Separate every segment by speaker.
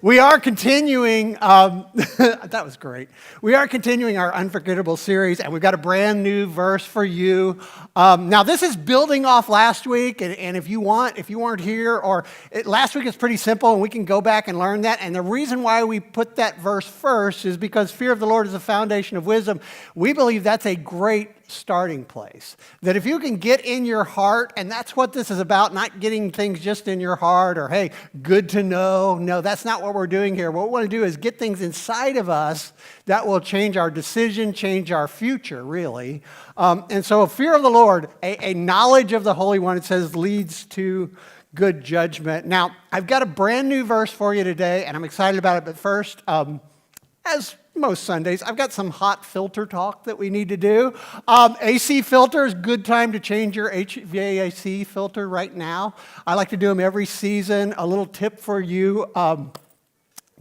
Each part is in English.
Speaker 1: We are continuing, that was great. We are continuing our Unforgettable series, and we've got a brand new verse for you. Now, this is building off last week, and if you weren't here, last week is pretty simple, and we can go back and learn that. And the reason why we put that verse first is because fear of the Lord is the foundation of wisdom. We believe that's a great starting place. That if you can get in your heart, and that's what this is about, not getting things just in your heart or, hey, good to know. No, that's not what we're doing here. What we want to do is get things inside of us that will change our decision, change our future, really. And so a fear of the Lord, a knowledge of the Holy One, it says, leads to good judgment. Now, I've got a brand new verse for you today, and I'm excited about it. But first, as most Sundays, I've got some hot filter talk that we need to do. AC filters, good time to change your HVAC filter right now. I like to do them every season. A little tip for you,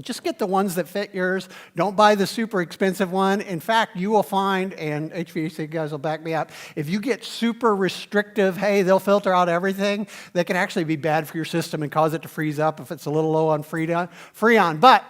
Speaker 1: just get the ones that fit yours. Don't buy the super expensive one. In fact, you will find, and HVAC guys will back me up, if you get super restrictive, hey, they'll filter out everything, they can actually be bad for your system and cause it to freeze up if it's a little low on Freon. But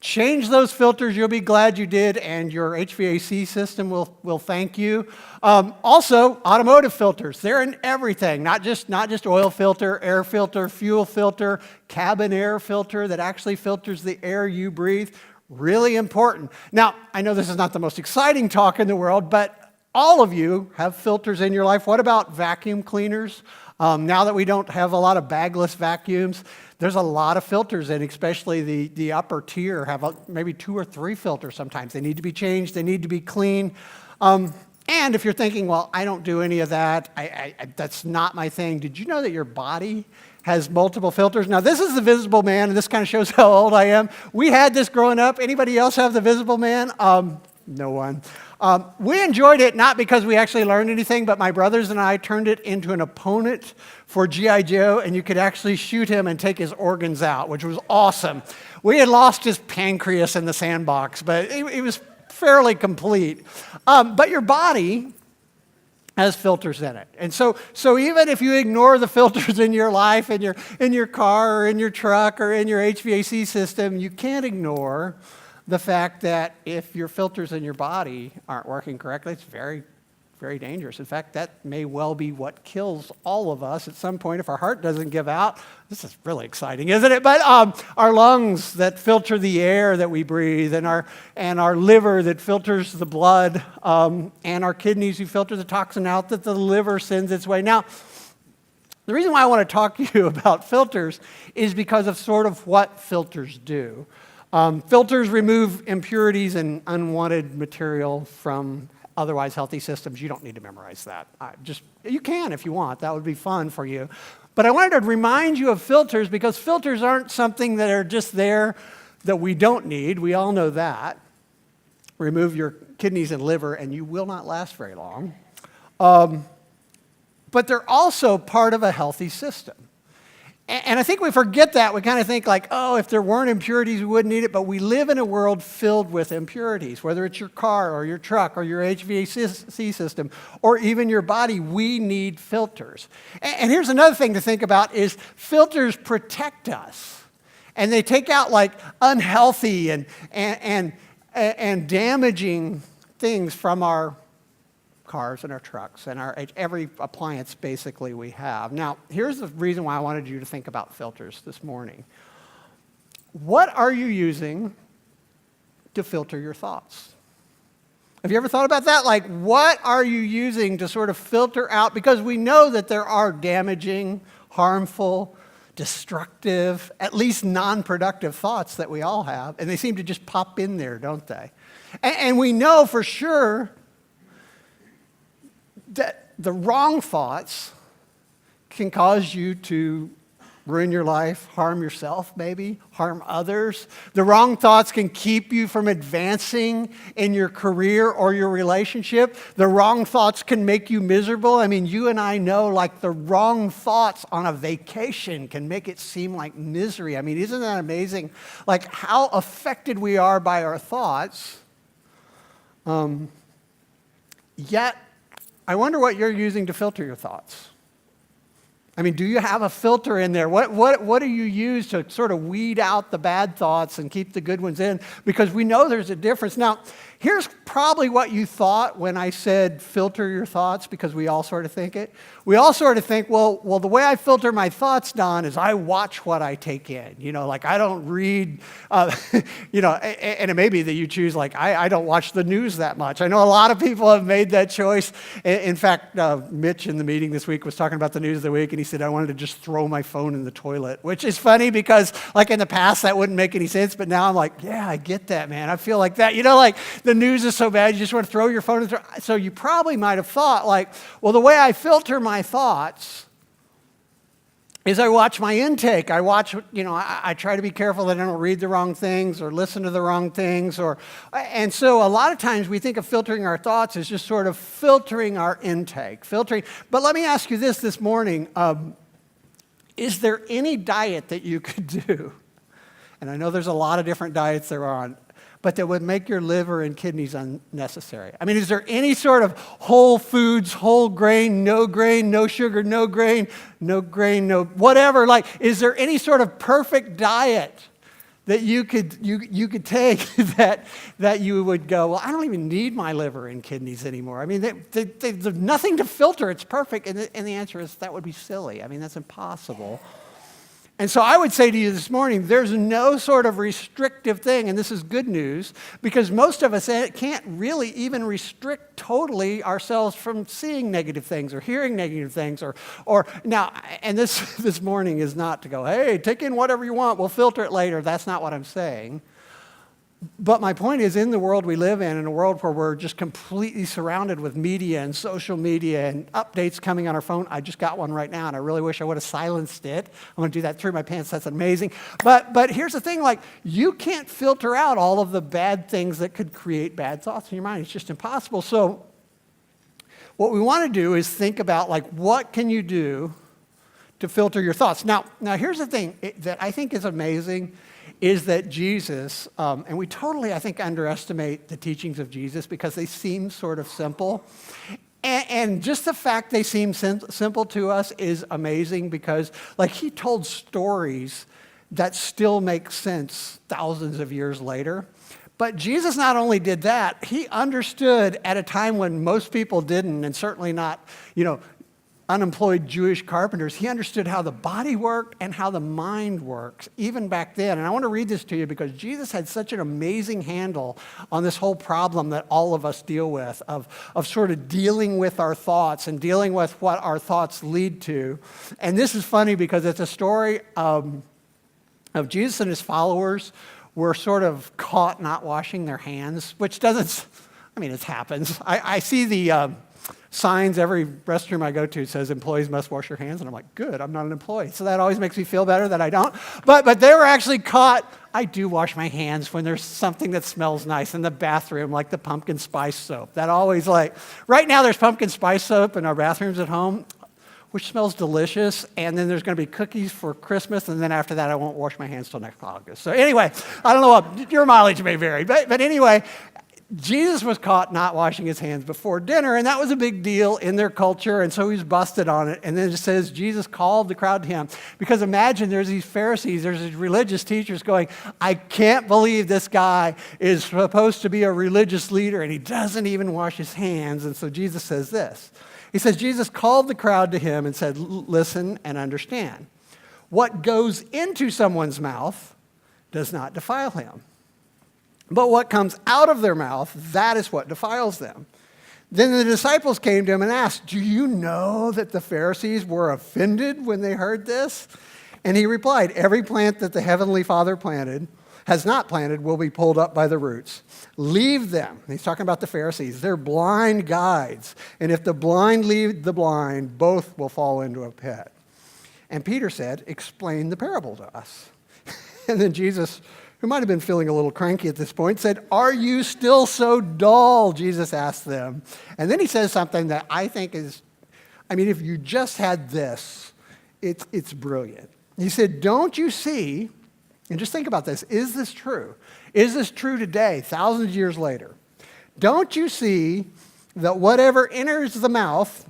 Speaker 1: change those filters, you'll be glad you did, and your HVAC system will thank you. Also, automotive filters, they're in everything, not just oil filter, air filter, fuel filter, cabin air filter that actually filters the air you breathe. Really important. Now, I know this is not the most exciting talk in the world, but all of you have filters in your life. What about vacuum cleaners? Now that we don't have a lot of bagless vacuums, there's a lot of filters in, especially the upper tier have maybe 2 or 3 filters sometimes. They need to be changed. They need to be clean. And if you're thinking, well, I don't do any of that, that's not my thing. Did you know that your body has multiple filters? Now, this is the Visible Man, and this kind of shows how old I am. We had this growing up. Anybody else have the Visible Man? No one. We enjoyed it not because we actually learned anything, but my brothers and I turned it into an opponent for G.I. Joe, and you could actually shoot him and take his organs out, which was awesome. We had lost his pancreas in the sandbox, but it was fairly complete. But your body has filters in it. And so even if you ignore the filters in your life, in your car or in your truck or in your HVAC system, you can't ignore the fact that if your filters in your body aren't working correctly, it's very, very dangerous. In fact, that may well be what kills all of us at some point if our heart doesn't give out. This is really exciting, isn't it? But our lungs that filter the air that we breathe, and our liver that filters the blood, and our kidneys who filter the toxin out that the liver sends its way. Now, the reason why I want to talk to you about filters is because of sort of what filters do. Filters remove impurities and unwanted material from otherwise healthy systems. You don't need to memorize that. You can if you want. That would be fun for you. But I wanted to remind you of filters because filters aren't something that are just there that we don't need. We all know that. Remove your kidneys and liver and you will not last very long. But they're also part of a healthy system. And I think we forget that. We kind of think like, oh, if there weren't impurities, we wouldn't need it. But we live in a world filled with impurities, whether it's your car or your truck or your HVAC system or even your body. We need filters. And here's another thing to think about is filters protect us. And they take out like unhealthy and damaging things from our cars and our trucks and every appliance basically we have. Now, here's the reason why I wanted you to think about filters this morning. What are you using to filter your thoughts? Have you ever thought about that? Like, what are you using to sort of filter out? Because we know that there are damaging, harmful, destructive, at least non-productive thoughts that we all have, and they seem to just pop in there, don't they? And we know for sure that the wrong thoughts can cause you to ruin your life, harm yourself maybe, harm others. The wrong thoughts can keep you from advancing in your career or your relationship. The wrong thoughts can make you miserable. I mean, you and I know like the wrong thoughts on a vacation can make it seem like misery. I mean, isn't that amazing? Like how affected we are by our thoughts. Yet, I wonder what you're using to filter your thoughts. I mean, do you have a filter in there? What do you use to sort of weed out the bad thoughts and keep the good ones in? Because we know there's a difference. Now, here's probably what you thought when I said filter your thoughts, because we all sort of think it. We all sort of think, well, the way I filter my thoughts, Don, is I watch what I take in. Like I don't read, and it may be that you choose, like, I don't watch the news that much. I know a lot of people have made that choice. In fact, Mitch in the meeting this week was talking about the news of the week, and he said, I wanted to just throw my phone in the toilet, which is funny because, like, in the past, that wouldn't make any sense, but now I'm like, yeah, I get that, man. I feel like that. Like, the news is so bad, you just want to throw your phone in the toilet. So you probably might have thought, like, well, the way I filter my thoughts is I watch my intake. I watch, I try to be careful that I don't read the wrong things or listen to the wrong things. And so a lot of times we think of filtering our thoughts as just sort of filtering our intake, filtering. But let me ask you this morning. Is there any diet that you could do? And I know there's a lot of different diets there are on, but that would make your liver and kidneys unnecessary. I mean, is there any sort of whole foods, whole grain, no sugar, no grain, no whatever? Like, is there any sort of perfect diet that you could take that you would go, well, I don't even need my liver and kidneys anymore. I mean, there's nothing to filter. It's perfect. And the answer is that would be silly. I mean, that's impossible. And so I would say to you this morning, there's no sort of restrictive thing, and this is good news, because most of us can't really even restrict totally ourselves from seeing negative things or hearing negative things or now, and this morning is not to go, hey, take in whatever you want, we'll filter it later. That's not what I'm saying. But my point is, in the world we live in a world where we're just completely surrounded with media and social media and updates coming on our phone. I just got one right now, and I really wish I would have silenced it. I'm going to do that through my pants. That's amazing. But here's the thing, like, you can't filter out all of the bad things that could create bad thoughts in your mind. It's just impossible. So what we want to do is think about, like, what can you do to filter your thoughts? Now here's the thing that I think is amazing is that Jesus, and we totally, I think, underestimate the teachings of Jesus because they seem sort of simple. And just the fact they seem simple to us is amazing because, like, he told stories that still make sense thousands of years later. But Jesus not only did that, he understood at a time when most people didn't, and certainly not, unemployed Jewish carpenters. He understood how the body worked and how the mind works, even back then. And I want to read this to you because Jesus had such an amazing handle on this whole problem that all of us deal with, of sort of dealing with our thoughts and dealing with what our thoughts lead to. And this is funny because it's a story of Jesus and his followers were sort of caught not washing their hands, which doesn't, it happens. I see the signs, every restroom I go to says employees must wash your hands, and I'm like, good, I'm not an employee. So that always makes me feel better that I don't. But they were actually caught. I do wash my hands when there's something that smells nice in the bathroom, like the pumpkin spice soap. That always, like, right now there's pumpkin spice soap in our bathrooms at home, which smells delicious, and then there's going to be cookies for Christmas, and then after that I won't wash my hands till next August. So anyway, I don't know what, your mileage may vary, but anyway, Jesus was caught not washing his hands before dinner, and that was a big deal in their culture, and so he was busted on it. And then it says Jesus called the crowd to him. Because imagine there's these Pharisees, there's these religious teachers going, I can't believe this guy is supposed to be a religious leader, and he doesn't even wash his hands. And so Jesus says this. He says, Jesus called the crowd to him and said, listen and understand. What goes into someone's mouth does not defile him. But what comes out of their mouth, that is what defiles them. Then the disciples came to him and asked, do you know that the Pharisees were offended when they heard this? And he replied, every plant that the Heavenly Father has not planted will be pulled up by the roots. Leave them. He's talking about the Pharisees. They're blind guides. And if the blind lead the blind, both will fall into a pit. And Peter said, explain the parable to us. And then Jesus, who might have been feeling a little cranky at this point, said, are you still so dull? Jesus asked them. And then he says something that I think is, if you just had this, it's brilliant. He said, don't you see, and just think about this, is this true? Is this true today, thousands of years later? Don't you see that whatever enters the mouth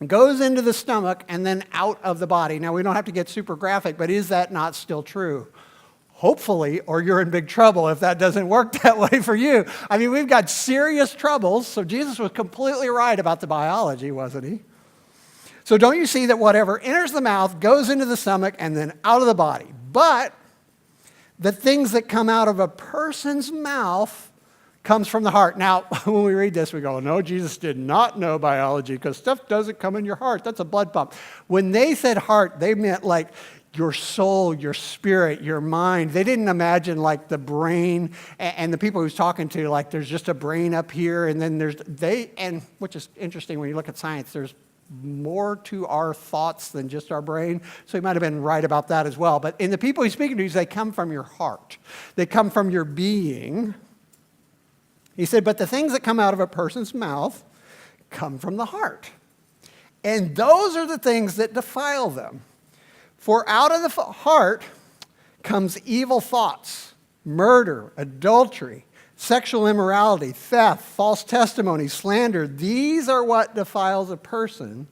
Speaker 1: goes into the stomach and then out of the body. Now, we don't have to get super graphic, but is that not still true? Hopefully, or you're in big trouble if that doesn't work that way for you. I mean, we've got serious troubles, so Jesus was completely right about the biology, wasn't he? So don't you see that whatever enters the mouth goes into the stomach and then out of the body? But the things that come out of a person's mouth comes from the heart. Now, when we read this, we go, no, Jesus did not know biology because stuff doesn't come in your heart. That's a blood pump. When they said heart, they meant like your soul, your spirit, your mind. They didn't imagine like the brain and the people he was talking to, like there's just a brain up here and then which is interesting when you look at science, there's more to our thoughts than just our brain. So he might have been right about that as well. But in the people he's speaking to, they come from your heart. They come from your being. He said, but the things that come out of a person's mouth come from the heart. And those are the things that defile them. For out of the heart comes evil thoughts, murder, adultery, sexual immorality, theft, false testimony, slander. These are what defiles a person.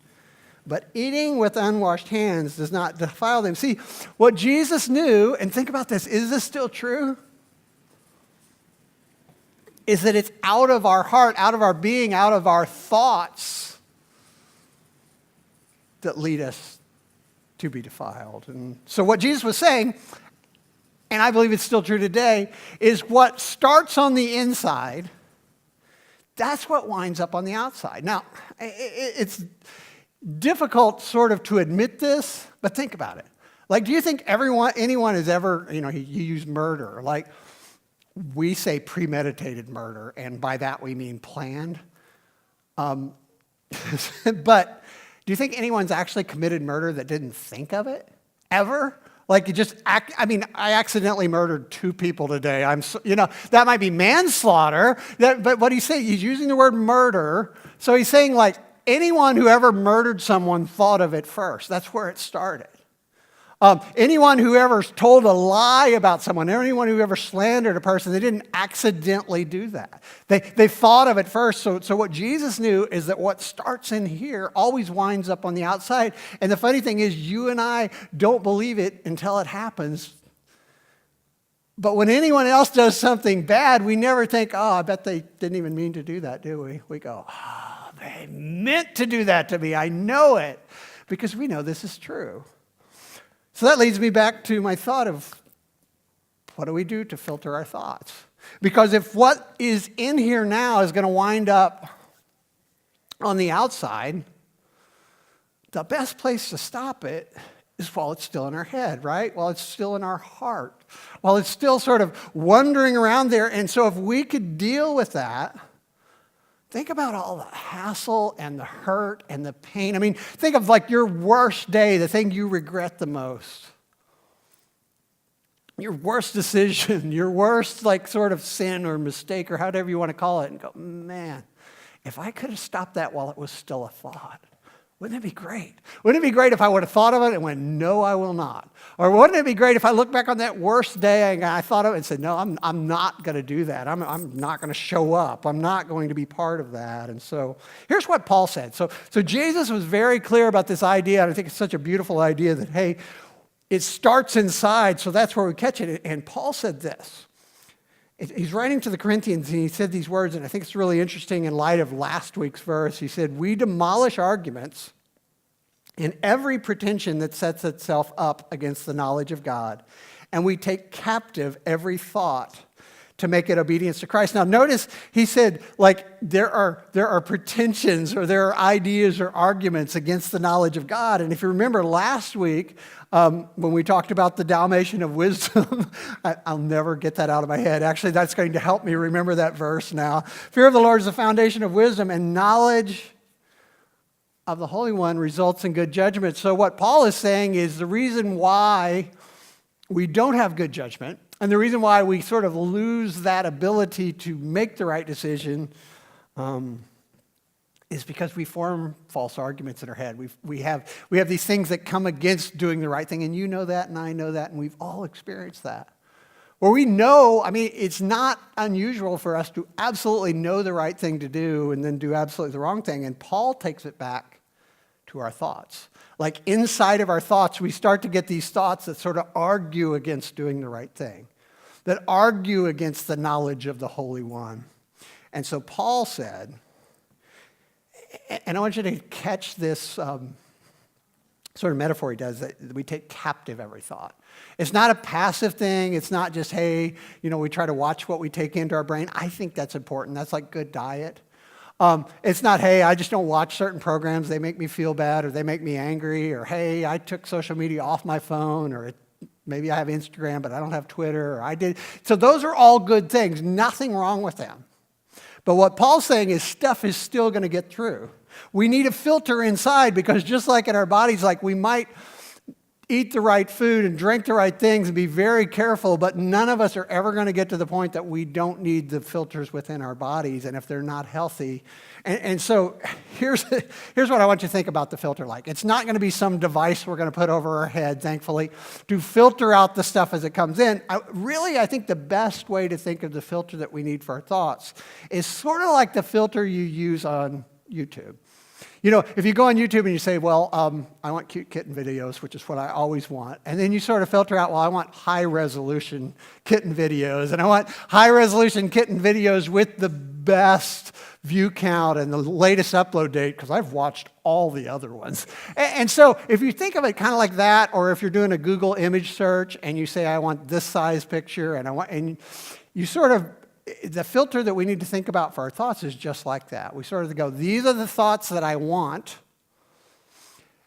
Speaker 1: But eating with unwashed hands does not defile them. See, what Jesus knew, and think about this, is this still true? Is that it's out of our heart, out of our being, out of our thoughts that lead us to be defiled. And so what Jesus was saying, and I believe it's still true today, is what starts on the inside, that's what winds up on the outside. Now, it's difficult sort of to admit this, but think about it. Like, do you think anyone has ever, you use murder, like, we say premeditated murder, and by that we mean planned. But do you think anyone's actually committed murder that didn't think of it? Ever? Like I accidentally murdered 2 people today. That might be manslaughter. But what he's saying, he's using the word murder. So he's saying like anyone who ever murdered someone thought of it first. That's where it started. Anyone who ever told a lie about someone, anyone who ever slandered a person, they didn't accidentally do that. They thought of it first. So what Jesus knew is that what starts in here always winds up on the outside. And the funny thing is, you and I don't believe it until it happens. But when anyone else does something bad, we never think, oh, I bet they didn't even mean to do that, do we? We go, oh, they meant to do that to me. I know it. Because we know this is true. So that leads me back to my thought of what do we do to filter our thoughts? Because if what is in here now is going to wind up on the outside, the best place to stop it is while it's still in our head, right? While it's still in our heart. While it's still sort of wandering around there. And so if we could deal with that, think about all the hassle and the hurt and the pain. I mean, think of like your worst day, the thing you regret the most. Your worst decision, your worst like sort of sin or mistake or however you want to call it. And go, man, if I could have stopped that while it was still a thought, wouldn't it be great? Wouldn't it be great if I would have thought of it and went, no, I will not? Or wouldn't it be great if I look back on that worst day and I thought of it and said, no, I'm not going to do that. I'm not going to show up. I'm not going to be part of that. And so here's what Paul said. So Jesus was very clear about this idea, and I think it's such a beautiful idea that, hey, it starts inside, so that's where we catch it. And Paul said this. He's writing to the Corinthians, and he said these words, and I think it's really interesting in light of last week's verse. He said, we demolish arguments and every pretension that sets itself up against the knowledge of God, and we take captive every thought to make it obedience to Christ. Now notice he said, like, there are pretensions or there are ideas or arguments against the knowledge of God. And if you remember last week, when we talked about the Dalmatian of wisdom, I'll never get that out of my head. Actually, that's going to help me remember that verse now. Fear of the Lord is the foundation of wisdom, and knowledge of the Holy One results in good judgment. So what Paul is saying is the reason why we don't have good judgment, and the reason why we sort of lose that ability to make the right decision is because we form false arguments in our head. We have these things that come against doing the right thing, and you know that, and I know that, and we've all experienced that. Where we know, I mean, it's not unusual for us to absolutely know the right thing to do and then do absolutely the wrong thing, and Paul takes it back to our thoughts. Like inside of our thoughts, we start to get these thoughts that sort of argue against doing the right thing, that argue against the knowledge of the Holy One. And so Paul said, and I want you to catch this sort of metaphor he does, that we take captive every thought. It's not a passive thing. It's not just, hey, we try to watch what we take into our brain. I think that's important. That's like good diet. It's not, hey, I just don't watch certain programs. They make me feel bad or they make me angry. Or, hey, I took social media off my phone. Or maybe I have Instagram, but I don't have Twitter. Or I did. So those are all good things. Nothing wrong with them. But what Paul's saying is stuff is still going to get through. We need a filter inside because just like in our bodies, like we might eat the right food and drink the right things and be very careful, but none of us are ever going to get to the point that we don't need the filters within our bodies, and if they're not healthy. And so here's what I want you to think about the filter like. It's not going to be some device we're going to put over our head, thankfully, to filter out the stuff as it comes in. I think the best way to think of the filter that we need for our thoughts is sort of like the filter you use on YouTube. If you go on YouTube and you say, well, I want cute kitten videos, which is what I always want. And then you sort of filter out, well, I want high-resolution kitten videos. And I want high-resolution kitten videos with the best view count and the latest upload date, because I've watched all the other ones. And so if you think of it kind of like that, or if you're doing a Google image search and you say, I want this size picture, and you sort of, the filter that we need to think about for our thoughts is just like that. We sort of go, these are the thoughts that I want,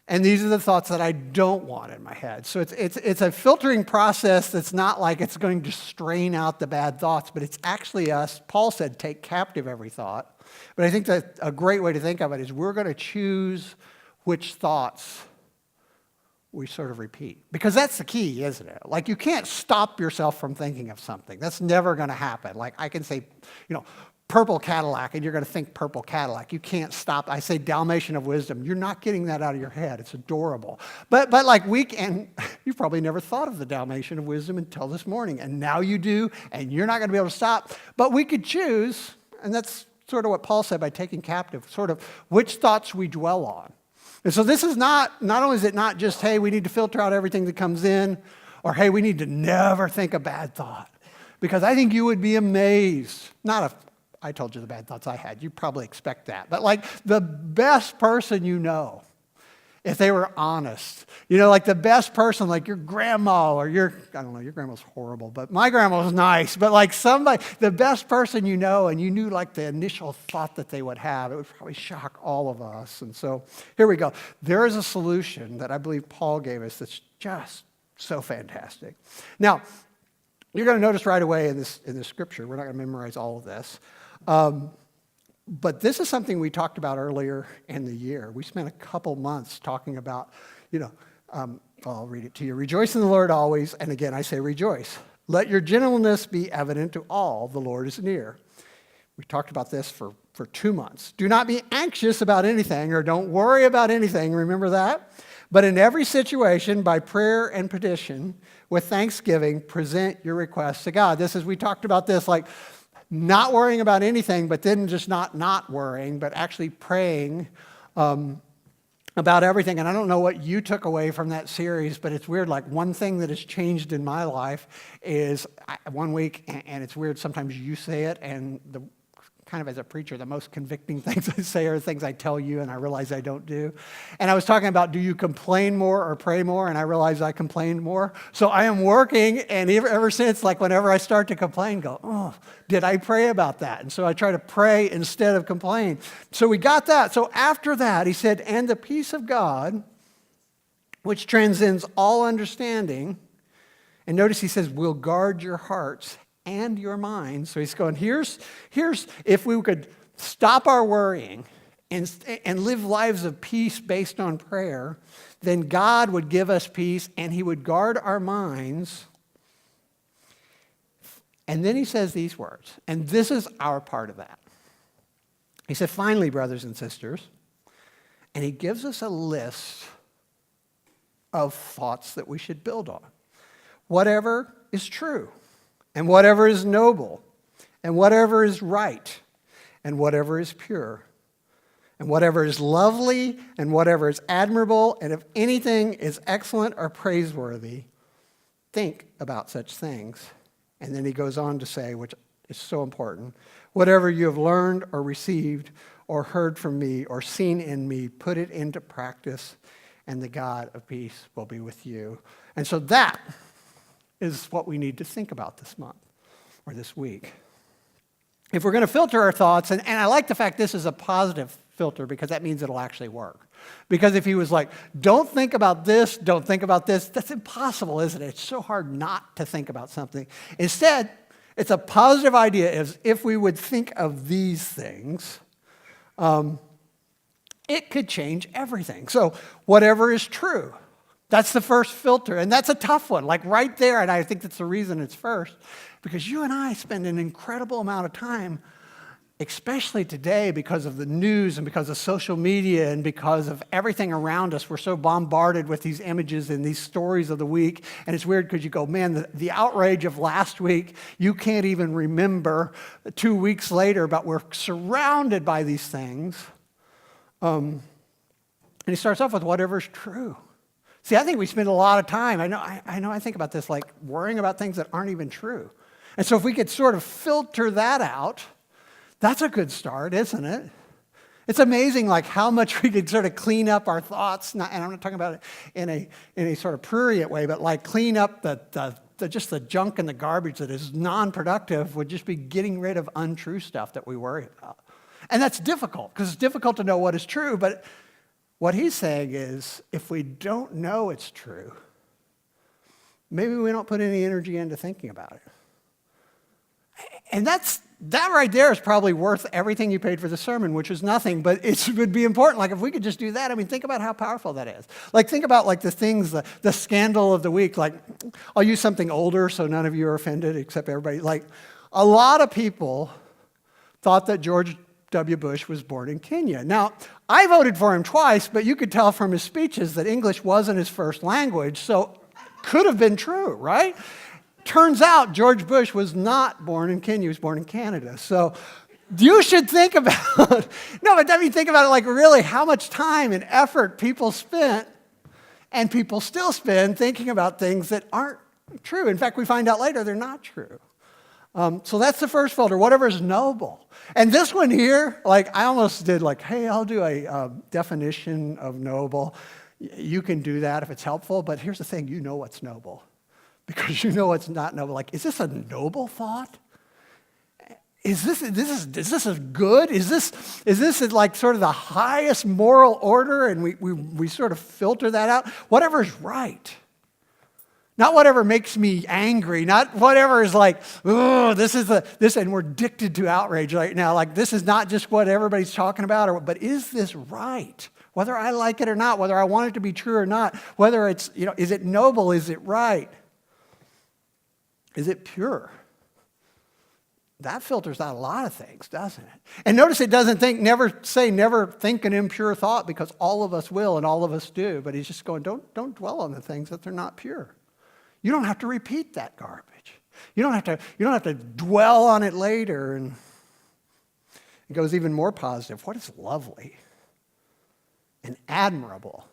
Speaker 1: and these are the thoughts that I don't want in my head. So it's a filtering process that's not like it's going to strain out the bad thoughts, but it's actually us. Paul said, take captive every thought. But I think that a great way to think of it is we're going to choose which thoughts we sort of repeat. Because that's the key, isn't it? Like you can't stop yourself from thinking of something. That's never going to happen. Like I can say, purple Cadillac, and you're going to think purple Cadillac. You can't stop. I say Dalmatian of wisdom. You're not getting that out of your head. It's adorable. But like and you've probably never thought of the Dalmatian of wisdom until this morning. And now you do, and you're not going to be able to stop. But we could choose, and that's sort of what Paul said by taking captive, sort of which thoughts we dwell on. And so this is not only is it not just, hey, we need to filter out everything that comes in, or hey, we need to never think a bad thought. Because I think you would be amazed, not if I told you the bad thoughts I had, you probably expect that, but like the best person you know, if they were honest, like the best person, like your grandma or I don't know, your grandma's horrible, but my grandma was nice, but like somebody, the best person you know, and you knew like the initial thought that they would have, it would probably shock all of us. And so here we go. There is a solution that I believe Paul gave us that's just so fantastic. Now, you're going to notice right away in this scripture, we're not going to memorize all of this, but this is something we talked about earlier in the year. We spent a couple months talking about, I'll read it to you. Rejoice in the Lord always. And again, I say rejoice. Let your gentleness be evident to all. The Lord is near. We talked about this for 2 months. Do not be anxious about anything, or don't worry about anything. Remember that? But in every situation, by prayer and petition, with thanksgiving, present your requests to God. We talked about this, like, not worrying about anything, but then just not worrying, but actually praying about everything. And I don't know what you took away from that series, but it's weird. Like one thing that has changed in my life is 1 week, and it's weird, sometimes you say it, and kind of as a preacher, the most convicting things I say are things I tell you and I realize I don't do. And I was talking about, do you complain more or pray more? And I realized I complained more. So I am working, and ever since, like whenever I start to complain, go, oh, did I pray about that? And so I try to pray instead of complain. So we got that. So after that, he said, and the peace of God, which transcends all understanding, and notice he says, will guard your hearts and your mind. So he's going, here's if we could stop our worrying and live lives of peace based on prayer, then God would give us peace and he would guard our minds. And then he says these words, and this is our part of that. He said, finally, brothers and sisters, and he gives us a list of thoughts that we should build on. Whatever is true, and whatever is noble, and whatever is right, and whatever is pure, and whatever is lovely, and whatever is admirable, and if anything is excellent or praiseworthy, think about such things. And then he goes on to say, which is so important, whatever you have learned or received or heard from me or seen in me, put it into practice, and the God of peace will be with you. And so that is what we need to think about this month or this week. If we're going to filter our thoughts, and I like the fact this is a positive filter because that means it'll actually work. Because if he was like, don't think about this, don't think about this, that's impossible, isn't it? It's so hard not to think about something. Instead, it's a positive idea if we would think of these things, it could change everything. So whatever is true, that's the first filter. And that's a tough one, like right there. And I think that's the reason it's first. Because you and I spend an incredible amount of time, especially today because of the news and because of social media and because of everything around us. We're so bombarded with these images and these stories of the week. And it's weird because you go, man, the outrage of last week, you can't even remember 2 weeks later, but we're surrounded by these things. And he starts off with whatever's true. See, I think we spend a lot of time, I think about this, like worrying about things that aren't even true. And so if we could sort of filter that out, that's a good start, isn't it? It's amazing like how much we could sort of clean up our thoughts, and I'm not talking about it in a sort of prurient way, but like clean up just the junk and the garbage that is non-productive would just be getting rid of untrue stuff that we worry about. And that's difficult, because it's difficult to know what is true, but what he's saying is if we don't know it's true, maybe we don't put any energy into thinking about it. And that right there is probably worth everything you paid for the sermon, which was nothing, but it would be important. Like if we could just do that, I mean, think about how powerful that is. Like think about like the things, the scandal of the week. Like I'll use something older so none of you are offended except everybody. Like a lot of people thought that George W. Bush was born in Kenya. Now, I voted for him twice, but you could tell from his speeches that English wasn't his first language, so could have been true, right? Turns out George Bush was not born in Kenya, he was born in Canada. So you should think about, think about it like really how much time and effort people spent and people still spend thinking about things that aren't true. In fact, we find out later they're not true. So that's the first filter, whatever is noble. And this one here, like I almost did like, hey, I'll do a definition of noble. You can do that if it's helpful, but here's the thing, you know what's noble. Because you know it's not noble. Like, is this a noble thought? Is this as good? Is this like sort of the highest moral order? And we sort of filter that out. Whatever's right. Not whatever makes me angry. Not whatever is like, oh, this, and we're addicted to outrage right now. Like, this is not just what everybody's talking about, but is this right? Whether I like it or not, whether I want it to be true or not, whether it's, is it noble? Is it right? Is it pure? That filters out a lot of things, doesn't it? And notice it doesn't never think an impure thought, because all of us will and all of us do. But he's just going, don't dwell on the things that they're not pure. You don't have to repeat that garbage. You don't have to dwell on it later. And it goes even more positive. What is lovely and admirable?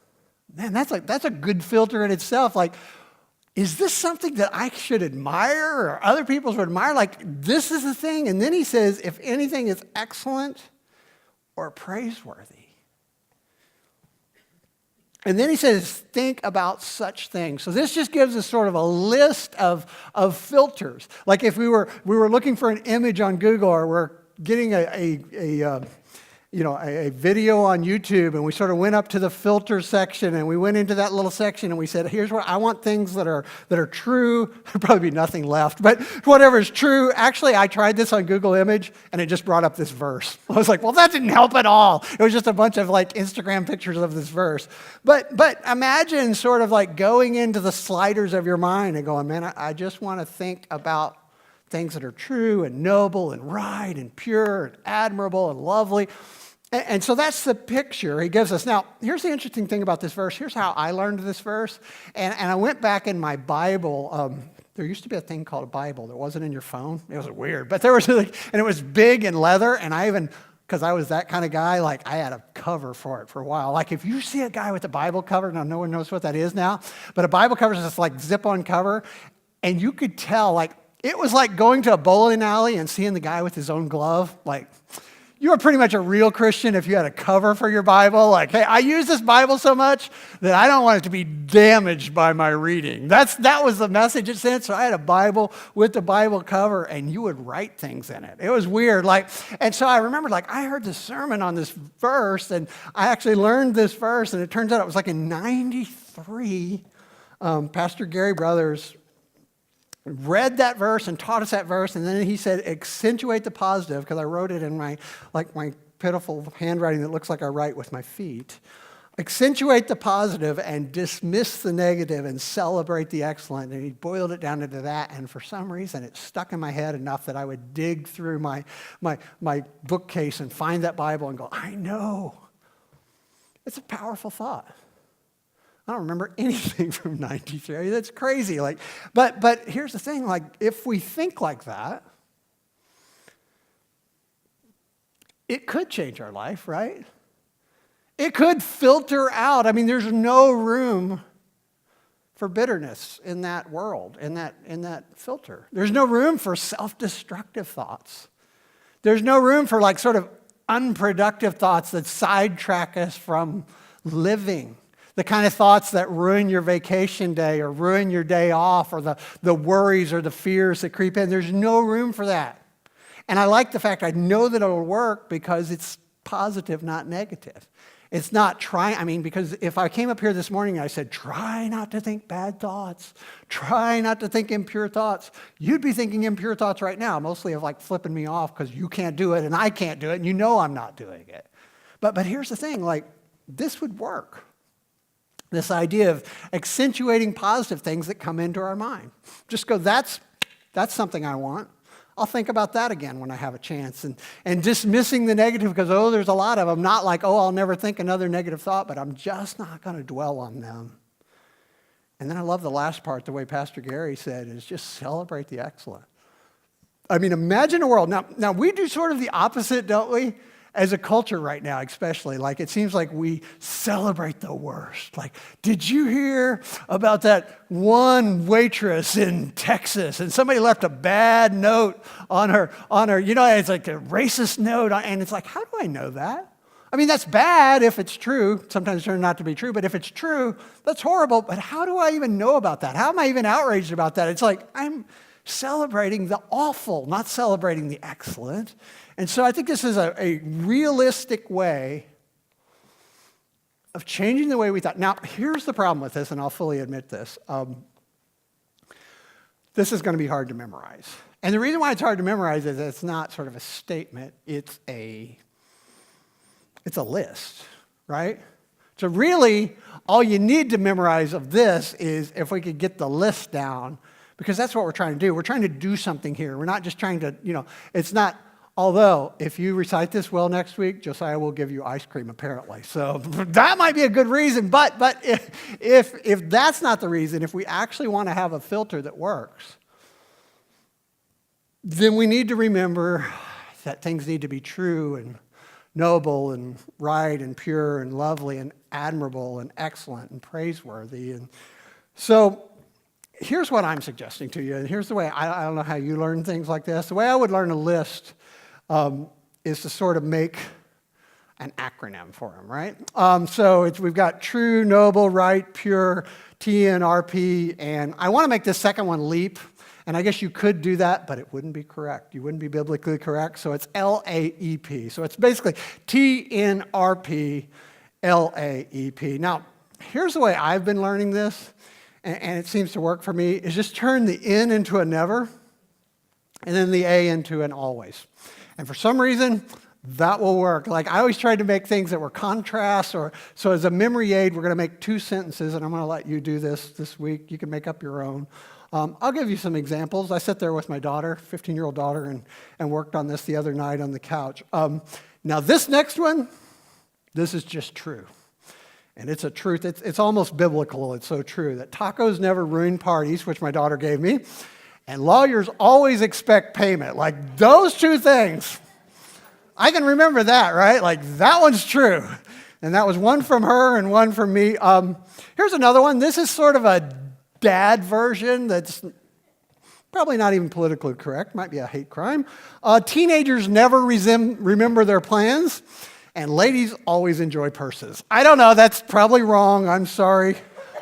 Speaker 1: Man, that's a good filter in itself. Like, is this something that I should admire or other people should admire? Like, this is the thing. And then he says, if anything is excellent or praiseworthy. And then he says, think about such things. So this just gives us sort of a list of filters. Like if we were looking for an image on Google, or we're getting a video on YouTube, and we sort of went up to the filter section, and we went into that little section, and we said, here's what I want, things that are true. There'd probably be nothing left, but whatever is true. Actually, I tried this on Google Image, and it just brought up this verse. I was like, well, that didn't help at all. It was just a bunch of like Instagram pictures of this verse. But imagine sort of like going into the sliders of your mind and going, man, I just want to think about things that are true and noble and right and pure and admirable and lovely. And so that's the picture he gives us. Now, here's the interesting thing about this verse. Here's how I learned this verse. And I went back in my Bible. There used to be a thing called a Bible that wasn't in your phone. It was weird. But there was, and it was big and leather. And I even because I was that kind of guy, like I had a cover for it for a while. Like if you see a guy with a Bible cover, now no one knows what that is now, but a Bible cover is just like zip-on cover, and you could tell, like it was like going to a bowling alley and seeing the guy with his own glove. Like you were pretty much a real Christian if you had a cover for your Bible. Like, hey, I use this Bible so much that I don't want it to be damaged by my reading. That was the message it sent. So I had a Bible with the Bible cover, and you would write things in it. It was weird. And so I remember, I heard this sermon on this verse, and I actually learned this verse, and it turns out it was like in 93. Pastor Gary Brothers read that verse and taught us that verse, and then he said, accentuate the positive, because I wrote it in my pitiful handwriting that looks like I write with my feet. Accentuate the positive and dismiss the negative and celebrate the excellent. And he boiled it down into that, and for some reason it stuck in my head enough that I would dig through my bookcase and find that Bible and go, I know. It's a powerful thought. I don't remember anything from 93. That's crazy. But here's the thing, if we think like that, it could change our life, right? It could filter out. I mean, there's no room for bitterness in that world, in that filter. There's no room for self-destructive thoughts. There's no room for sort of unproductive thoughts that sidetrack us from living. The kind of thoughts that ruin your vacation day or ruin your day off, or the worries or the fears that creep in. There's no room for that. And I like the fact I know that it'll work because it's positive, not negative. It's not trying, because if I came up here this morning and I said, try not to think bad thoughts, try not to think impure thoughts, you'd be thinking impure thoughts right now, mostly of flipping me off because you can't do it and I can't do it and you know I'm not doing it. But here's the thing, this would work. This idea of accentuating positive things that come into our mind. Just go, that's something I want. I'll think about that again when I have a chance. And dismissing the negative because, there's a lot of them. Not I'll never think another negative thought, but I'm just not going to dwell on them. And then I love the last part, the way Pastor Gary said, is just celebrate the excellent. Imagine a world. Now we do sort of the opposite, don't we? As a culture right now, especially, it seems like we celebrate the worst. Did you hear about that one waitress in Texas? And somebody left a bad note on her, it's like a racist note. And it's how do I know that? That's bad if it's true. Sometimes it turns out to be true. But if it's true, that's horrible. But how do I even know about that? How am I even outraged about that? It's I'm celebrating the awful, not celebrating the excellent. And so I think this is a realistic way of changing the way we thought. Now, here's the problem with this, and I'll fully admit this. This is going to be hard to memorize. And the reason why it's hard to memorize is it's not sort of a statement. It's a list, right? So really, all you need to memorize of this is if we could get the list down, because that's what we're trying to do. We're trying to do something here. We're not just trying to, it's not... Although, if you recite this well next week, Josiah will give you ice cream, apparently. So that might be a good reason. But if that's not the reason, if we actually want to have a filter that works, then we need to remember that things need to be true and noble and right and pure and lovely and admirable and excellent and praiseworthy. And so here's what I'm suggesting to you. And here's the way, I don't know how you learn things like this. The way I would learn a list is to sort of make an acronym for them, right? So we've got true, noble, right, pure, TNRP, and I want to make this second one LEAP, and I guess you could do that, but it wouldn't be correct. You wouldn't be biblically correct, so it's LAEP. So it's basically TNRP, LAEP. Now, here's the way I've been learning this, and it seems to work for me, is just turn the N into a never, and then the A into an always. And for some reason, that will work. I always tried to make things that were contrasts, so as a memory aid, we're going to make two sentences, and I'm going to let you do this week. You can make up your own. I'll give you some examples. I sat there with my daughter, 15-year-old daughter, and worked on this the other night on the couch. Now, this next one, this is just true. And it's a truth. It's almost biblical. It's so true that tacos never ruin parties, which my daughter gave me. And lawyers always expect payment. Those two things, I can remember that, right? Like, that one's true. And that was one from her and one from me. Here's another one. This is sort of a dad version that's probably not even politically correct. Might be a hate crime. Teenagers never remember their plans, and ladies always enjoy purses. I don't know. That's probably wrong. I'm sorry.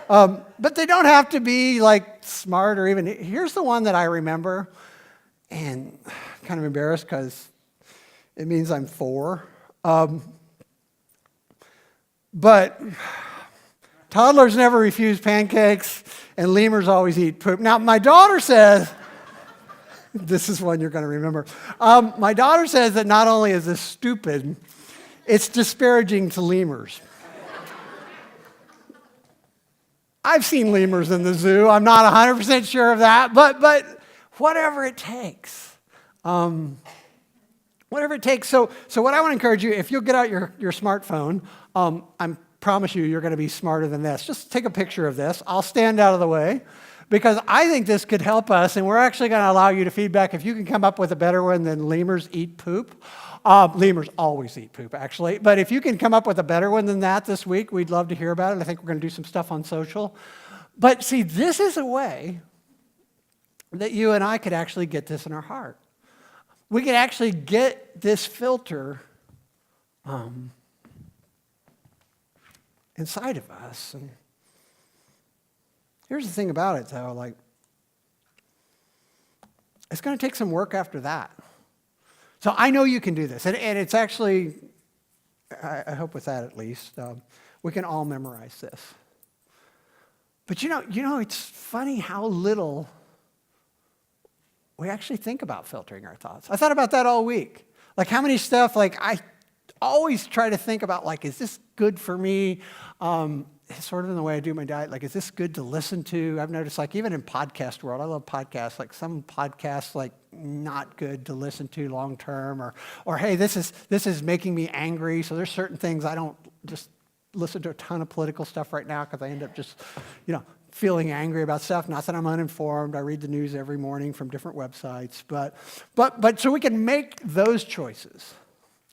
Speaker 1: But they don't have to be like smart or even. Here's the one that I remember, and I'm kind of embarrassed because it means I'm 4. But toddlers never refuse pancakes, and lemurs always eat poop. Now, my daughter says, this is one you're going to remember. My daughter says that not only is this stupid, it's disparaging to lemurs. I've seen lemurs in the zoo. I'm not 100% sure of that, but whatever it takes. Whatever it takes. So what I want to encourage you, if you'll get out your smartphone, I promise you're going to be smarter than this. Just take a picture of this. I'll stand out of the way because I think this could help us, and we're actually going to allow you to feedback. If you can come up with a better one than lemurs eat poop. Lemurs always eat poop, actually. But if you can come up with a better one than that this week, we'd love to hear about it. I think we're going to do some stuff on social. But see, this is a way that you and I could actually get this in our heart. We could actually get this filter inside of us. And here's the thing about it, though, like, it's going to take some work after that. So I know you can do this, and it's actually, I hope with that at least, we can all memorize this. But you know, it's funny how little we actually think about filtering our thoughts. I thought about that all week. Like how many stuff, like I always try to think about, like, is this good for me? Sort of in the way I do my diet, like, is this good to listen to? I've noticed, like, even in podcast world, I love podcasts, like some podcasts, like, not good to listen to long term, or hey, this is making me angry. So there's certain things I don't just listen to a ton of political stuff right now because I end up just, feeling angry about stuff. Not that I'm uninformed. I read the news every morning from different websites, but so we can make those choices.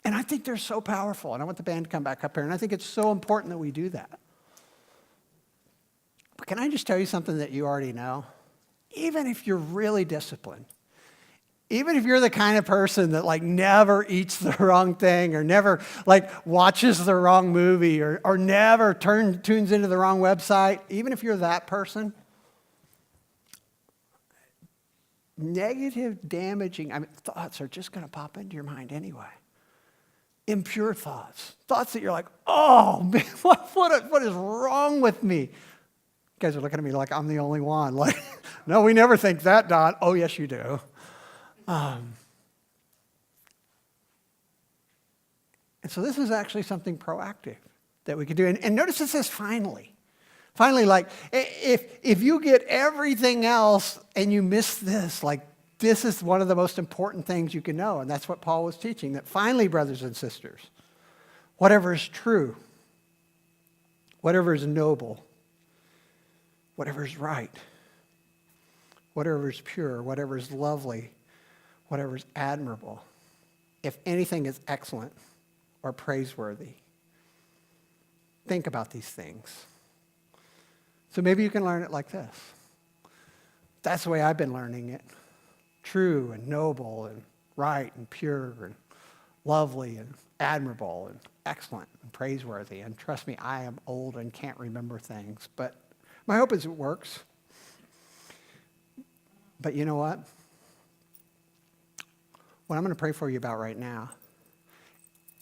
Speaker 1: And I think they're so powerful. And I want the band to come back up here. And I think it's so important that we do that. But can I just tell you something that you already know? Even if you're really disciplined, even if you're the kind of person that like never eats the wrong thing or never like watches the wrong movie or never tunes into the wrong website, even if you're that person, negative, damaging thoughts are just going to pop into your mind anyway. Impure thoughts that you're like, oh man, what is wrong with me? You guys are looking at me like I'm the only one. Like, no, we never think that, Don. Oh, yes, you do. And so this is actually something proactive that we could do. And notice it says finally. Finally, like, if you get everything else and you miss this, like, this is one of the most important things you can know. And that's what Paul was teaching, that finally, brothers and sisters, whatever is true, whatever is noble, whatever is right, whatever is pure, whatever is lovely, whatever is admirable, if anything is excellent or praiseworthy, think about these things. So maybe you can learn it like this. That's the way I've been learning it. True and noble and right and pure and lovely and admirable and excellent and praiseworthy. And trust me, I am old and can't remember things, but my hope is it works. But you know what? What I'm going to pray for you about right now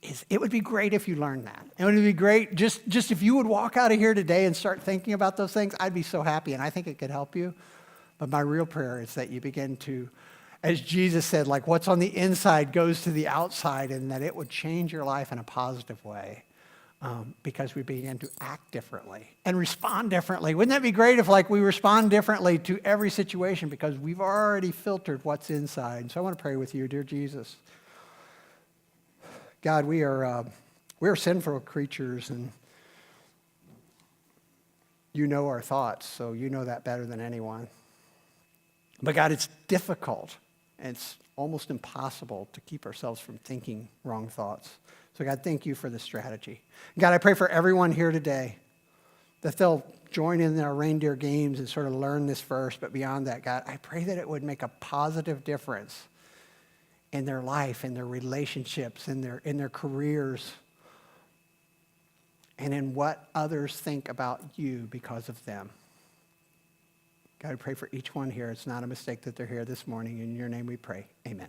Speaker 1: is it would be great if you learned that. It would be great just if you would walk out of here today and start thinking about those things. I'd be so happy, and I think it could help you. But my real prayer is that you begin to, as Jesus said, like what's on the inside goes to the outside, and that it would change your life in a positive way because we begin to act differently and respond differently. Wouldn't that be great if like we respond differently to every situation because we've already filtered what's inside? So I want to pray with you, dear Jesus. God, we are sinful creatures, and you know our thoughts, so you know that better than anyone. But God, it's difficult And it's almost impossible to keep ourselves from thinking wrong thoughts. So God, thank you for the strategy. God, I pray for everyone here today that they'll join in our reindeer games and sort of learn this verse. But beyond that, God, I pray that it would make a positive difference in their life, in their relationships, in their careers, and in what others think about you because of them. God, I pray for each one here. It's not a mistake that they're here this morning. In your name we pray. Amen.